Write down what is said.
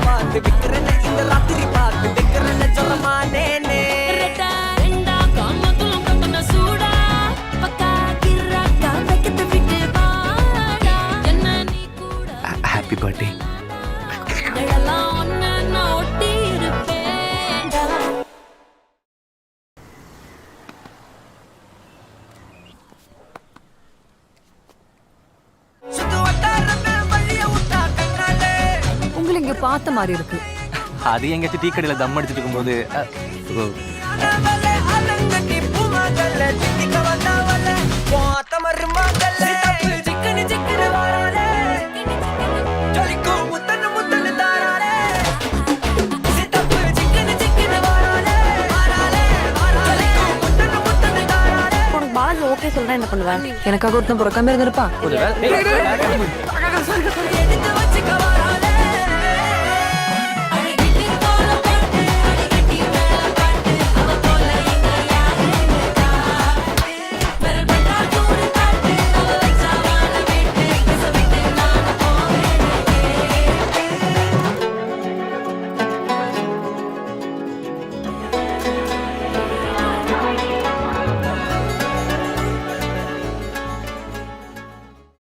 பார்த்து விக்கிறேன் இந்த ராத்திரி பார்த்து விக்கிறேன் சொல்லமானே ஹாப்பி பர்த்டே. உங்களை இங்க பார்த்த மாதிரி இருக்கு. அது எங்கேயாச்சும் டீ கடையில் தம் அடிச்சுட்டு இருக்கும்போது உனக்கு பாலாஜி ஓகே சொல்றேன் என்ன பண்ணுவேன்? எனக்காக ஒருத்தன் பிறக்காம இருந்திருப்பா.